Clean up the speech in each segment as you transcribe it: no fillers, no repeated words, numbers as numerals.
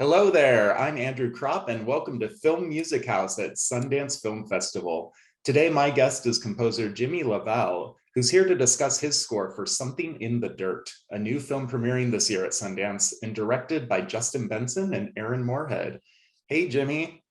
Hello there, I'm Andrew Kropp and welcome to Film Music House at Sundance Film Festival. Today, my guest is composer Jimmy LaValle, who's here to discuss his score for Something in the Dirt, a new film premiering this year at Sundance and directed by Justin Benson and Aaron Moorhead. Hey, Jimmy.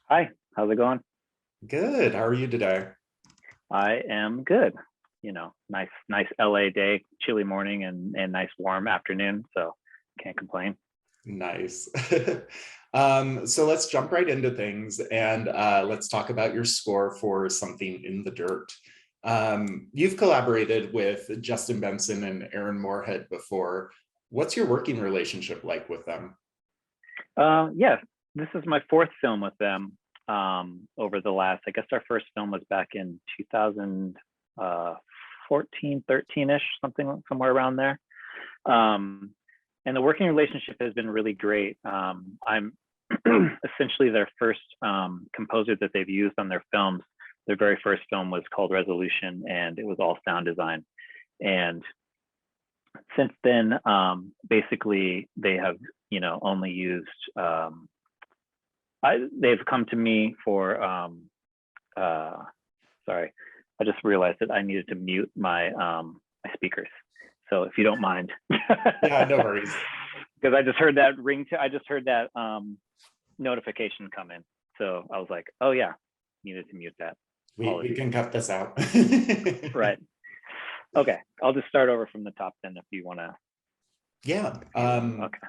Hi, how's it going? Good, how are you today? I am good. Nice LA day, chilly morning and nice warm afternoon, so can't complain. Nice. So let's jump right into things and let's talk about your score for Something in the Dirt. You've collaborated with Justin Benson and Aaron Moorhead before. What's your working relationship like with them? Yeah, this is my fourth film with them over the last, I guess our first film was back in 2014, 13-ish, somewhere around there. And the working relationship has been really great. I'm essentially their first composer that they've used on their films. Their very first film was called Resolution, and it was all sound design. And since then, basically, they have, only used. They've come to me for. Sorry, I just realized that I needed to mute my my speakers. So if you don't mind. Yeah, no worries. Because I just heard that I just heard that notification come in. So I was like, oh yeah, needed to mute that. We can cut this out. Right. Okay, I'll just start over from the top then if you want to. Yeah. Okay.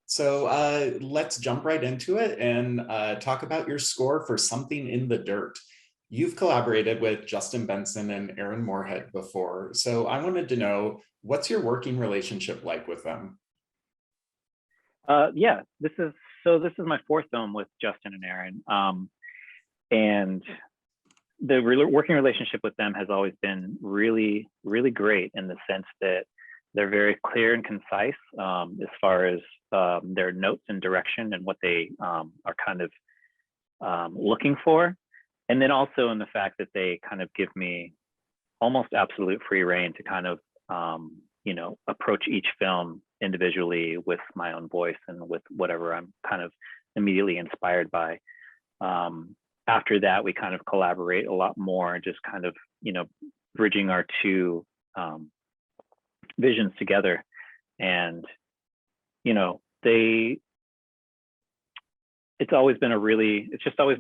So let's jump right into it and talk about your score for Something in the Dirt. You've collaborated with Justin Benson and Aaron Moorhead before, so I wanted to know, what's your working relationship like with them? Yeah, this is my fourth film with Justin and Aaron, and the working relationship with them has always been really, really great in the sense that they're very clear and concise as far as their notes and direction and what they are kind of looking for. And then also in the fact that they kind of give me almost absolute free reign to kind of, approach each film individually with my own voice and with whatever I'm kind of immediately inspired by. After that, we kind of collaborate a lot more, just kind of, bridging our two visions together. And, it's just always been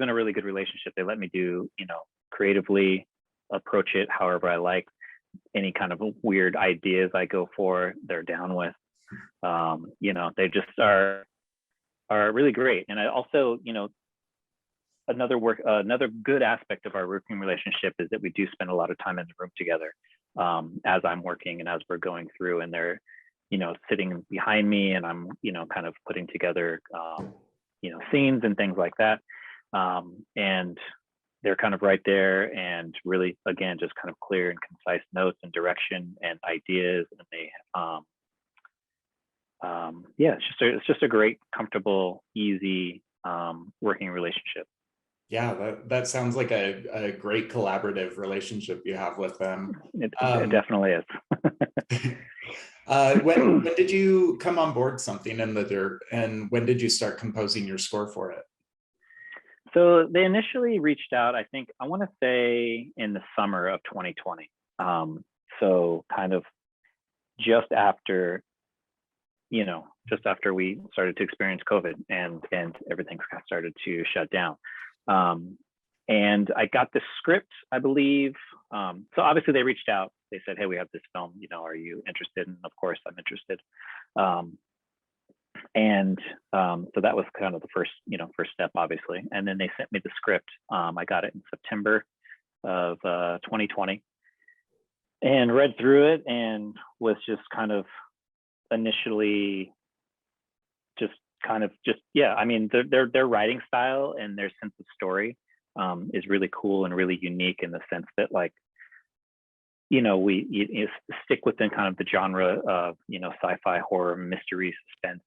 a really good relationship. They let me do, creatively approach it however I like. Any kind of weird ideas I go for, they're down with. They just are really great. And I also, another good aspect of our working relationship is that we do spend a lot of time in the room together as I'm working and as we're going through, and they're, sitting behind me and I'm, kind of putting together scenes and things like that. And they're kind of right there and really, again, just kind of clear and concise notes and direction and ideas. And they, it's just a great, comfortable, easy working relationship. Yeah, that sounds like a great collaborative relationship you have with them. It definitely is. When did you come on board Something in the Dirt, and when did you start composing your score for it? So they initially reached out, I think, I want to say in the summer of 2020. So kind of just after we started to experience COVID and everything started to shut down. And I got the script, I believe. So obviously they reached out. They said, hey, we have this film, are you interested? And of course I'm interested. So that was kind of the first step, obviously. And then they sent me the script. I got it in September of 2020 and read through it and was just kind of initially I mean, their writing style and their sense of story is really cool and really unique in the sense that, like, we stick within kind of the genre of, sci-fi, horror, mystery, suspense,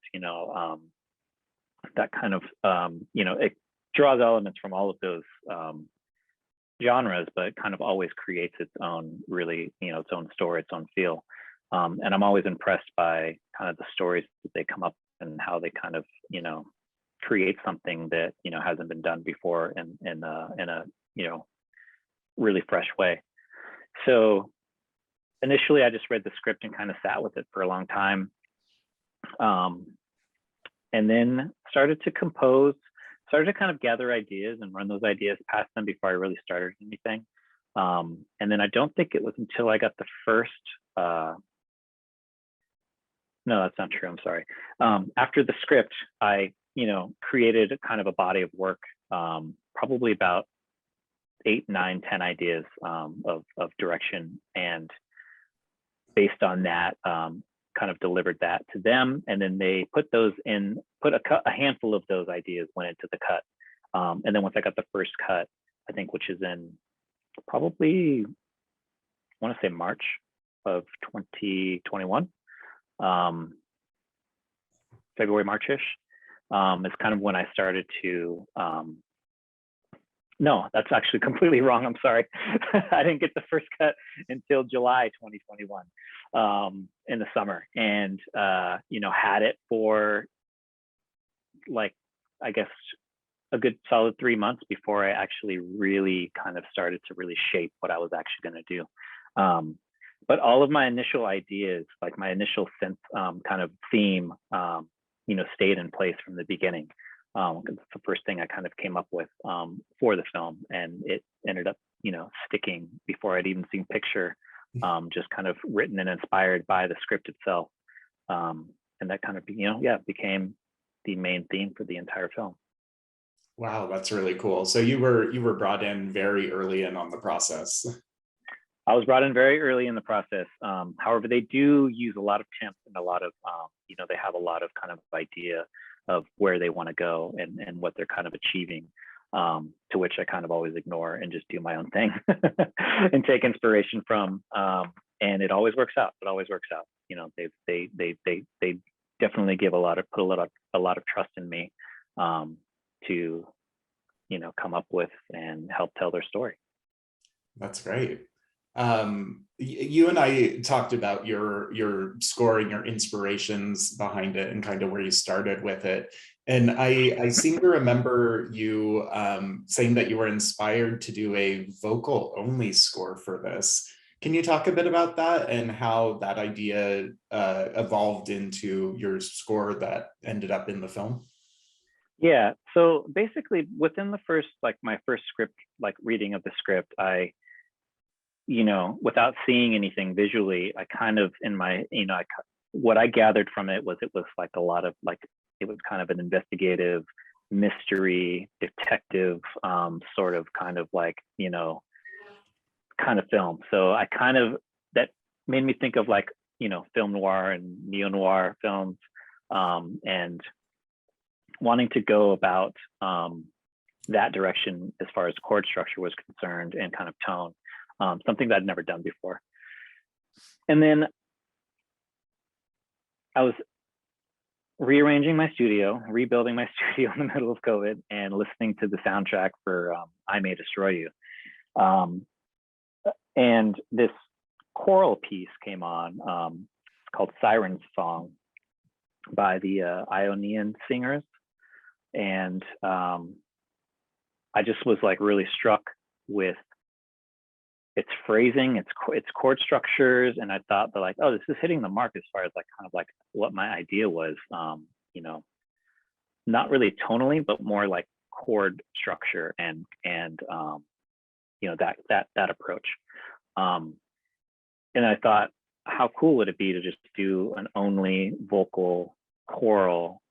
that kind of, it draws elements from all of those genres, but kind of always creates its own really, its own story, its own feel. And I'm always impressed by kind of the stories that they come up and how they kind of, create something that, hasn't been done before in a, really fresh way. So initially I just read the script and kind of sat with it for a long time. And then started to compose, started to kind of gather ideas and run those ideas past them before I really started anything. And then I don't think it was until I got the first, no, that's not true, I'm sorry. After the script, I, created a kind of a body of work, probably about 8, 9, 10 ideas of direction. And based on that, kind of delivered that to them. And then they put those in, a handful of those ideas went into the cut. And then once I got the first cut, I think, which is in probably, I want to say March of 2021, February, March-ish, is kind of when I started to, no, that's actually completely wrong. I'm sorry. I didn't get the first cut until July 2021, in the summer, and, had it for like, I guess, a good solid 3 months before I actually really kind of started to really shape what I was actually going to do. But all of my initial ideas, like my initial synth kind of theme, stayed in place from the beginning. It's the first thing I kind of came up with for the film, and it ended up, sticking before I'd even seen picture, just kind of written and inspired by the script itself. And that kind of, became the main theme for the entire film. Wow, that's really cool. So you were brought in very early in on the process. I was brought in very early in the process. However, they do use a lot of temps and a lot of, they have a lot of kind of idea of where they want to go and what they're kind of achieving, to which I kind of always ignore and just do my own thing and take inspiration from. And it always works out. It always works out. They definitely put a lot of trust in me, to, come up with and help tell their story. That's great. You and I talked about your scoring, your inspirations behind it, and kind of where you started with it. And I seem to remember you saying that you were inspired to do a vocal only score for this. Can you talk a bit about that and how that idea evolved into your score that ended up in the film? Yeah. So basically, within the first, my first script, reading of the script, I, without seeing anything visually, I kind of, what I gathered from it was like a lot of it was kind of an investigative mystery detective, sort of kind of kind of film. So I kind of, that made me think of film noir and neo-noir films, and wanting to go about that direction as far as chord structure was concerned and kind of tone, something that I'd never done before. And then I was rearranging my studio, rebuilding my studio in the middle of COVID, and listening to the soundtrack for I May Destroy You. And this choral piece came on, it's called Siren's Song by the Ionian singers. And I just was really struck with its phrasing, its chord structures, and I thought that oh, this is hitting the mark as far as what my idea was. Not really tonally, but more like chord structure and that approach. And I thought, how cool would it be to just do an only vocal choral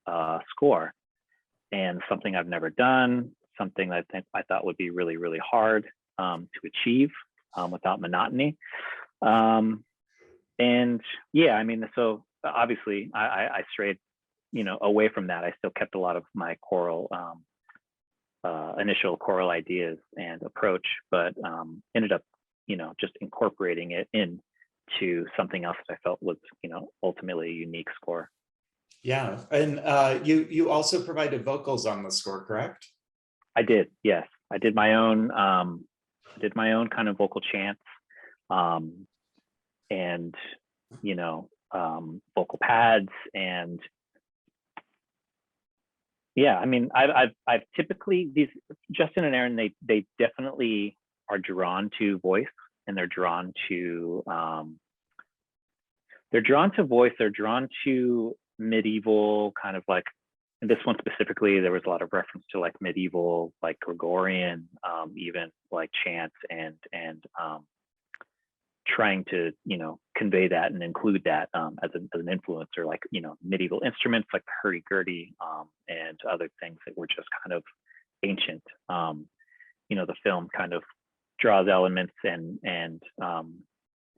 score? And something I've never done, something that I thought would be really, really hard to achieve without monotony. And yeah, I mean, so obviously I strayed, away from that. I still kept a lot of my choral, initial choral ideas and approach, but ended up, just incorporating it into something else that I felt was, ultimately a unique score. Yeah, and you also provided vocals on the score, correct? I did, yes. I did my own kind of vocal chants, and vocal pads, and Yeah, I mean, I've typically, these Justin and Aaron, they definitely are drawn to voice, and they're drawn to voice. They're drawn to medieval kind of like, and this one specifically, there was a lot of reference to like medieval, like Gregorian, even like chants and trying to, convey that and include that as an influencer, like, medieval instruments like the hurdy-gurdy and other things that were just kind of ancient. The film kind of draws elements and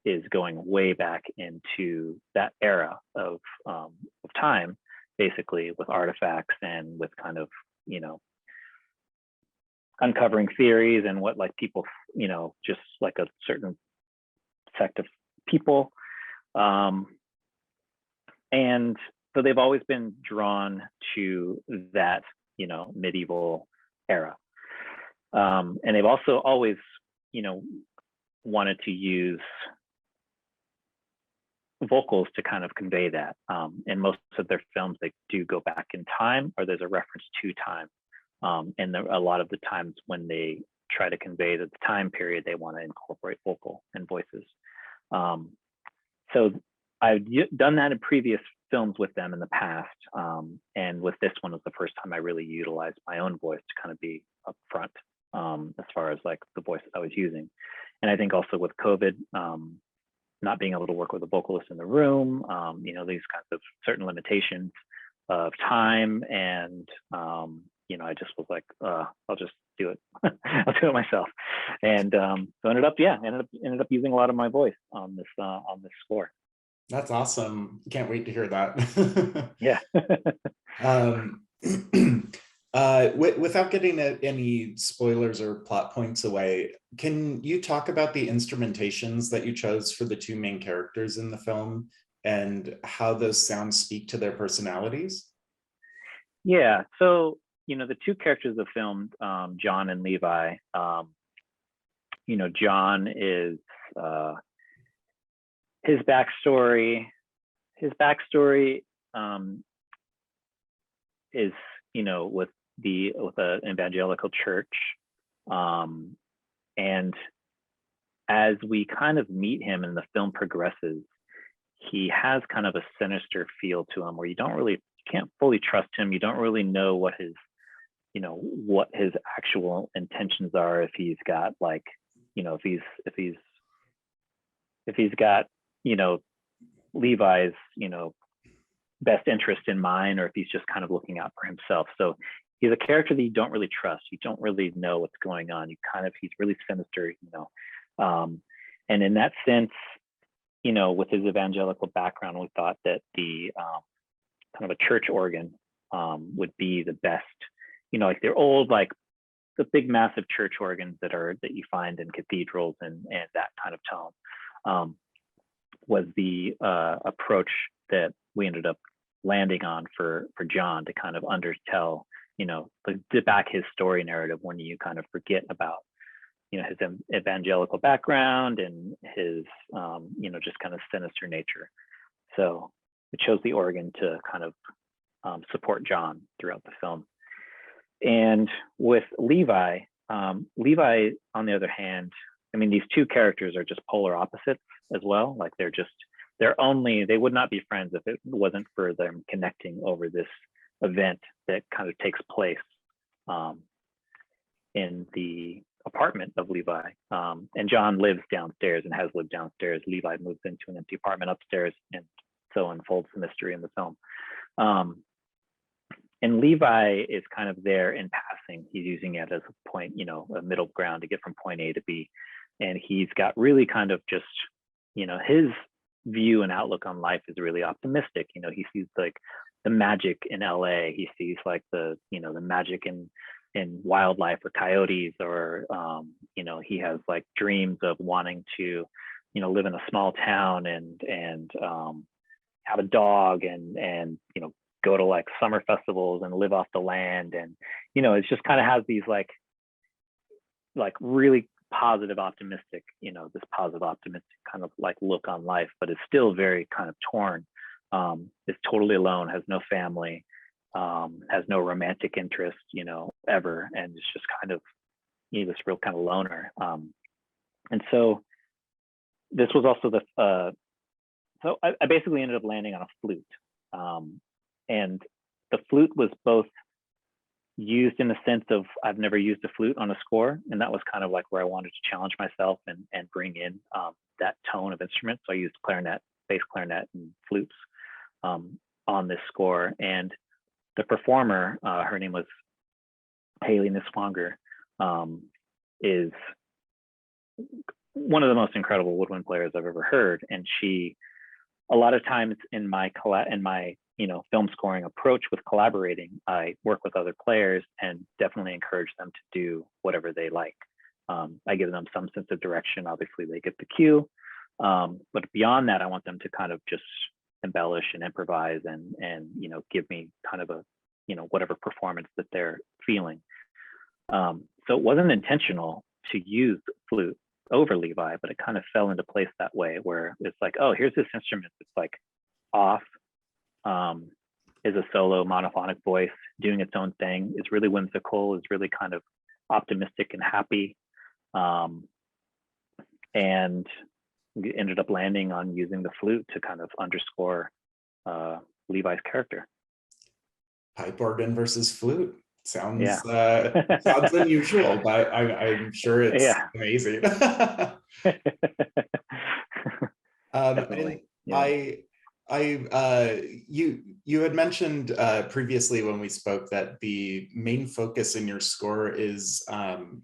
is going way back into that era of time, basically with artifacts and with kind of, uncovering theories and what like people, just like a certain sect of people. And so they've always been drawn to that, medieval era. And they've also always, wanted to use vocals to kind of convey that. In most of their films, they do go back in time, or there's a reference to time. And a lot of the times when they try to convey the time period, they want to incorporate vocal and voices. So I've done that in previous films with them in the past. And with this one was the first time I really utilized my own voice to kind of be upfront as far as like the voice I was using. And I think also with COVID, not being able to work with a vocalist in the room, these kinds of certain limitations of time. And, I just was like, I'll just do it. I'll do it myself. And so ended up using a lot of my voice on this score. That's awesome. Can't wait to hear that. Yeah. Without getting any spoilers or plot points away, can you talk about the instrumentations that you chose for the two main characters in the film and how those sounds speak to their personalities? Yeah. So, the two characters of the film, John and Levi, John is his backstory is, with an evangelical church. And as we kind of meet him and the film progresses, he has kind of a sinister feel to him where you can't fully trust him. You don't really know what his actual intentions are. If he's got like, if he's got, Levi's, best interest in mind, or if he's just kind of looking out for himself. So he's a character that you don't really trust. You don't really know what's going on. He's really sinister, and in that sense, with his evangelical background, we thought that the kind of a church organ would be the best, like they're old, like the big massive church organs that you find in cathedrals and that kind of tone, was the approach that we ended up landing on for John to kind of undertell, to back his story narrative when you kind of forget about, his evangelical background and his, just kind of sinister nature. So we chose the organ to kind of support John throughout the film. And with Levi, on the other hand, I mean, these two characters are just polar opposites as well. Like they would not be friends if it wasn't for them connecting over this event that kind of takes place in the apartment of Levi. And John lives downstairs and has lived downstairs. Levi moves into an empty apartment upstairs, and so unfolds the mystery in the film. And Levi is kind of there in passing. He's using it as a point, a middle ground to get from point A to B. And he's got really kind of just, his view and outlook on life is really optimistic. He sees like the magic in LA. He sees like the magic in wildlife or coyotes, or, he has like dreams of wanting to, live in a small town and have a dog and go to like summer festivals and live off the land. And, it's just kind of has these like really positive, optimistic, this positive, optimistic kind of like look on life, but it's still very kind of torn. Is totally alone, has no family, has no romantic interest, you know, ever, and is just kind of, you know, this real kind of loner. And so this was also so I basically ended up landing on a flute. And the flute was both used in the sense of I've never used a flute on a score, and that was kind of like where I wanted to challenge myself and bring in that tone of instrument. So I used clarinet, bass clarinet, and flutes on this score. And the performer, her name was Haley Niswanger, is one of the most incredible woodwind players I've ever heard. And she, a lot of times in my you know, film scoring approach with collaborating, I work with other players and definitely encourage them to do whatever they like. I give them some sense of direction. Obviously, they get the cue, but beyond that, I want them to kind of just embellish and improvise and you know, give me kind of a, you know, whatever performance that they're feeling. So it wasn't intentional to use flute over Levi, but it kind of fell into place that way, where it's like, oh, here's this instrument that's like off, is a solo monophonic voice doing its own thing, is really whimsical, is really kind of optimistic and happy, and we ended up landing on using the flute to kind of underscore Levi's character. Pipe organ versus flute. Sounds Yeah. sounds unusual, but I'm sure it's Yeah. amazing. Definitely. And Yeah. you had mentioned previously when we spoke that the main focus in your score is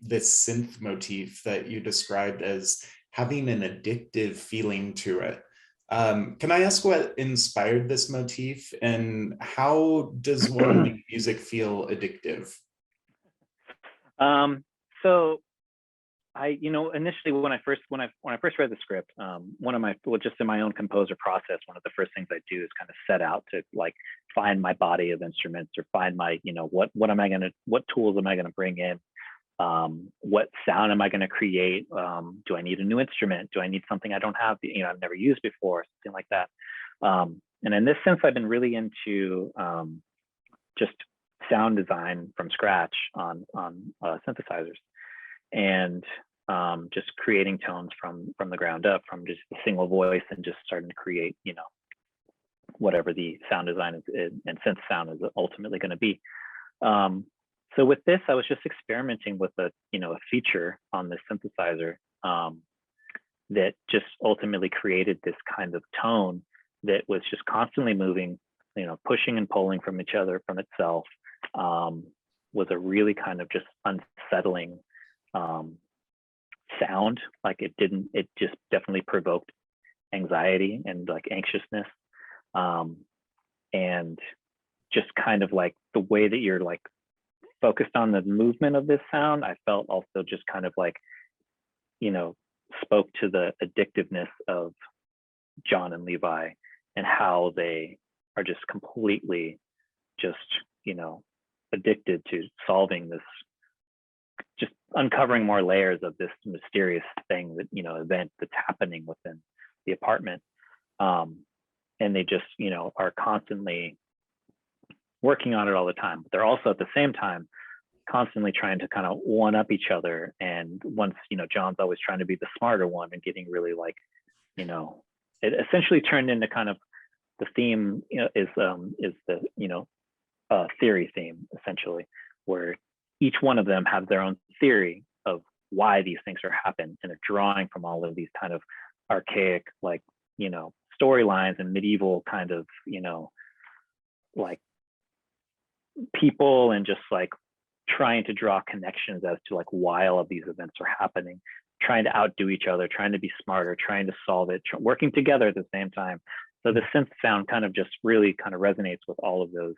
this synth motif that you described as having an addictive feeling to it. Can I ask what inspired this motif, and how does one make music feel addictive? So I, you know, initially when I first read the script, one of my, well, just in my own composer process, one of the first things I do is kind of set out to like find my body of instruments, or find my, you know, what tools am I gonna bring in? What sound am I going to create? Do I need a new instrument? Do I need something I don't have, you know, I've never used before, something like that. And in this sense, I've been really into just sound design from scratch on synthesizers, and just creating tones from the ground up, from just a single voice, and just starting to create, you know, whatever the sound design is and synth sound is ultimately going to be. So with this, I was just experimenting with a feature on the synthesizer that just ultimately created this kind of tone that was just constantly moving, you know, pushing and pulling from each other, from itself, was a really kind of just unsettling sound. Like it just definitely provoked anxiety and like anxiousness. And just kind of like the way that you're like focused on the movement of this sound, I felt also just kind of like, you know, spoke to the addictiveness of John and Levi, and how they are just completely just, you know, addicted to solving this, just uncovering more layers of this mysterious thing, that, you know, event that's happening within the apartment. And they just, you know, are constantly working on it all the time, but they're also at the same time constantly trying to kind of one up each other. And once, you know, John's always trying to be the smarter one and getting really like, you know, it essentially turned into kind of the theme, you know, is the, you know, theory theme, essentially, where each one of them have their own theory of why these things are happening, and they're drawing from all of these kind of archaic, like, you know, storylines and medieval kind of, you know, like people, and just like trying to draw connections as to like why all of these events are happening, trying to outdo each other, trying to be smarter, trying to solve it, working together at the same time. So the synth sound kind of just really kind of resonates with all of those,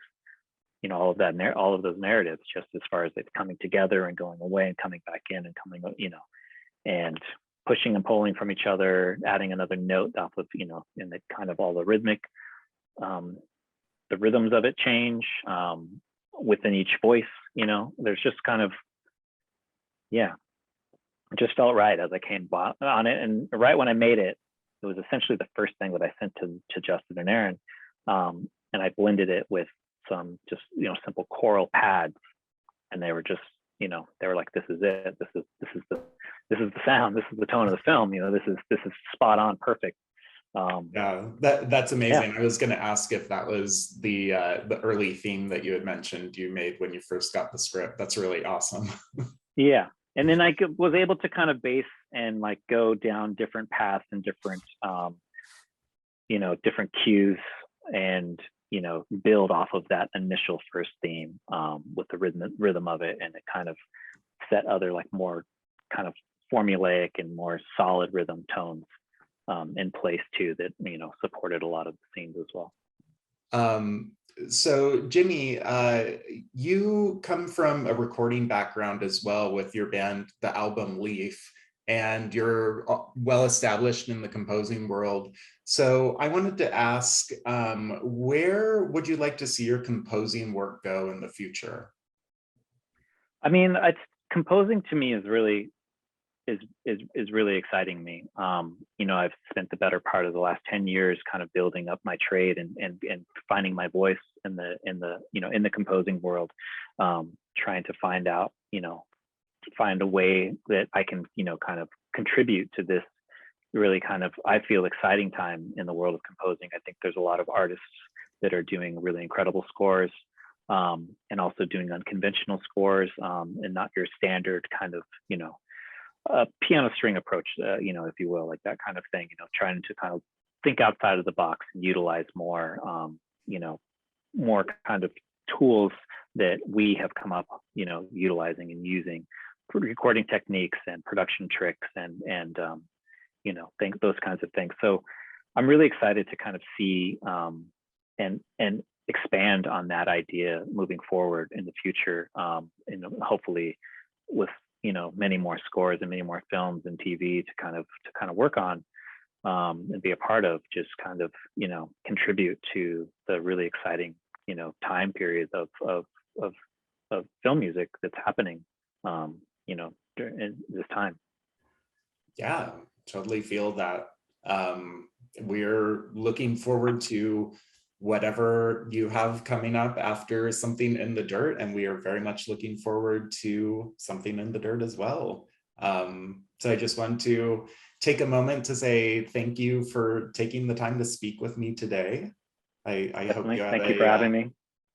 you know, all of those narratives, just as far as it's coming together and going away and coming back in and coming, you know, and pushing and pulling from each other, adding another note off of, you know, and the kind of all the rhythmic, the rhythms of it change within each voice, you know, there's just kind of, yeah, it just felt right as I came on it. And right when I made it, it was essentially the first thing that I sent to Justin and Aaron. And I blended it with some just, simple choral pads, and they were just, they were like, this is it. This is the sound. This is the tone of the film. This is spot on, perfect. Yeah, that's amazing. Yeah. I was going to ask if that was the early theme that you had mentioned you made when you first got the script. That's really awesome. Yeah. And then I was able to kind of base and like go down different paths and different, different cues, and, build off of that initial first theme with the rhythm of it. And it kind of set other like more kind of formulaic and more solid rhythm tones in place too, that, supported a lot of the scenes as well. So Jimmy, you come from a recording background as well with your band, the album Leaf, and you're well established in the composing world. So I wanted to ask, where would you like to see your composing work go in the future? I mean, composing to me is really really exciting me. I've spent the better part of the last 10 years kind of building up my trade and finding my voice in the composing world, trying to find a way that I can, kind of contribute to this really kind of, I feel, exciting time in the world of composing. I think there's a lot of artists that are doing really incredible scores, and also doing unconventional scores, and not your standard kind of, piano string approach, if you will, like that kind of thing, trying to kind of think outside of the box and utilize more, more kind of tools that we have come up, utilizing and using recording techniques and production tricks and those kinds of things. So I'm really excited to kind of see and expand on that idea moving forward in the future, and hopefully with many more scores and many more films and TV to kind of work on, and be a part of, just kind of contribute to the really exciting time period of film music that's happening during this time. Yeah, totally feel that. We're looking forward to whatever you have coming up after Something in the Dirt, and we are very much looking forward to Something in the Dirt as well. So I just want to take a moment to say thank you for taking the time to speak with me today. I hope you had Thank you for having me.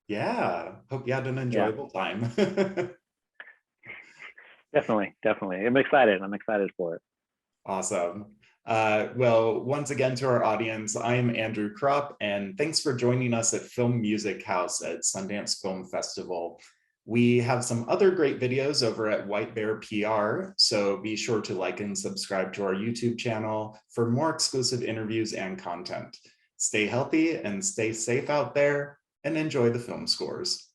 Yeah, hope you had an enjoyable time. Definitely. I'm excited for it. Awesome. Well, once again, to our audience, I'm Andrew Kropp, and thanks for joining us at Film Music House at Sundance Film Festival. We have some other great videos over at White Bear PR, so be sure to like and subscribe to our YouTube channel for more exclusive interviews and content. Stay healthy and stay safe out there, and enjoy the film scores.